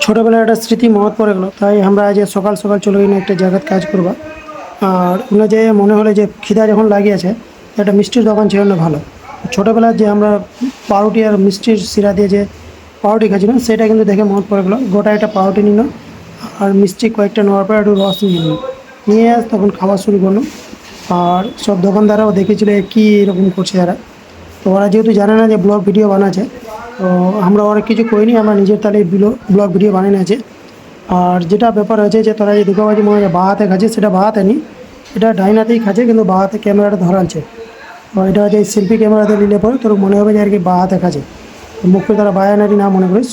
ছোটোবেলার একটা স্মৃতি মহৎ পড়ে গেলো, তাই আমরা আজ সকাল সকাল চলে গেলাম একটা জায়গায় কাজ করবা। আর ওখানে যে মনে হলো যে খিদা যখন লাগিয়েছে, একটা মিষ্টির দোকান ছিল না ভালো। ছোটোবেলার যে আমরা পাউরুটি আর মিষ্টির শিরা দিয়ে যে পাউরুটি খাচ্ছিলাম, সেটা কিন্তু দেখে মহৎ পড়ে গেলো। গোটা একটা পাউরুটি নিল আর মিষ্টি কয়েকটা নেওয়ার পর একটু রস নিয়ে নিল, নিয়ে তখন খাওয়া শুরু করলো। আর সব দোকানদাররাও দেখেছিল কি এরকম করছে এরা। তো ওরা যেহেতু জানে না যে ব্লগ ভিডিও বানাচ্ছে, তো আমরা অনেক কিছু করিনি, আমরা নিজের তালে ব্লগ ভিডিও বানিয়ে নিয়েছি। আর যেটা ব্যাপার হয়েছে যে তোরা যে দুর্গাবাজি মনে হয় বাঁ হাতে খাচ্ছে, সেটা বাঁ হাতে নি, এটা ডাইন হাতেই খাচ্ছে, কিন্তু বাঁ হাতে ক্যামেরাটা ধরাচ্ছে। তো এটা যে সেলফি ক্যামেরাতে নিলে পরে তোর মনে হবে যে আর কি বাঁ হাতে খাচ্ছে। মুখে তারা বায়ানারি না মনে করিস,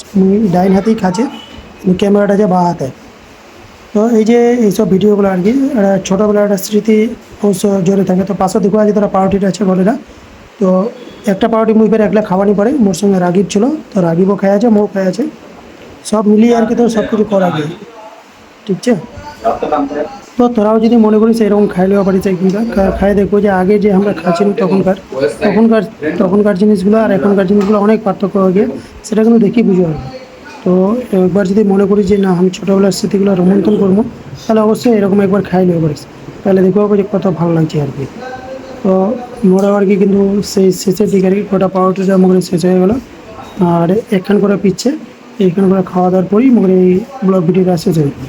ডাইন হাতেই খাচ্ছে, কিন্তু ক্যামেরাটা যে বাঁ হাতে। তো এই যে এইসব ভিডিওগুলো আর কি ছোটোবেলার একটা স্মৃতি অবশ্য জড়িয়ে থাকে। তো পাশে দেখো আজ তারা পাউরুটিটা আছে বলে না। তো একটা পাউরুটি মুই ফের একলা খাওয়ানি পরে মোর সঙ্গে রাগিব ছিল, তো রাগিবও খাই আছে, মৌ খাই আছে, সব মিলিয়ে আর কি। তো সব কিছু করা যায়, ঠিক আছে। তো তোরাও যদি মনে করিস এরকম খাই নেওয়া পারিস একদিনকার খাই দেখবো যে আগে যে আমরা খাচ্ছিলাম তখনকার তখনকার জিনিসগুলো আর এখনকার জিনিসগুলো অনেক পার্থক্য হয়ে গিয়ে, সেটা কিন্তু দেখি বুঝতে পারবে। তো একবার যদি মনে করি যে না আমি ছোটোবেলার স্মৃতিগুলো রোমন্থন করবো, তাহলে অবশ্যই এরকম একবার খাই নেওয়া পারিস, তাহলে দেখবো যে কত ভালো লাগছে আর কি। তো মোরা আর কি কিন্তু সেই শেষের দিকে আর কি গোটা পাউরুটিটা মুখে শেষ হয়ে গেলো। আর একখান করে পিচ্ছে, এইখান করে খাওয়া দাওয়ার পরেই মুখে এই ব্লগ ভিডিওটা শেষ হয়ে যাবে।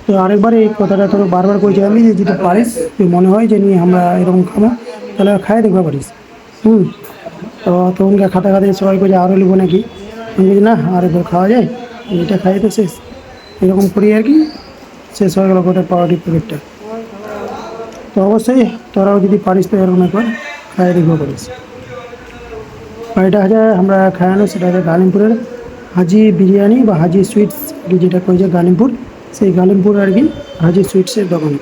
তো আরেকবার এই কথাটা তোর বারবার করেছি আমি, যে যদি পারিস তুই মনে হয় যে নিয়ে আমরা এরকম খাবো, তাহলে খাই দেখতে পারিস। হুম। তো তখনকার খাতে খাতে সবাই করে আরও লিখবো নাকি, আমি বলছি না আর একবার খাওয়া যায়, এটা খাই তো শেষ, এরকম করি আর কি। শেষ হয়ে গেলো গোটা পাউরুটি প্যাকেটটা। তো অবশ্যই তোরাও যদি পারিস তো এরকম একবার খাই দেখতে পারিস। আর এটা হচ্ছে আমরা খাওয়ানো, সেটা হচ্ছে গালিমপুরের হাজি বিরিয়ানি বা হাজি সুইটস, যেটা করেছে গালিমপুর, সেই গালিমপুর আর কি হাজি সুইটসের দোকান।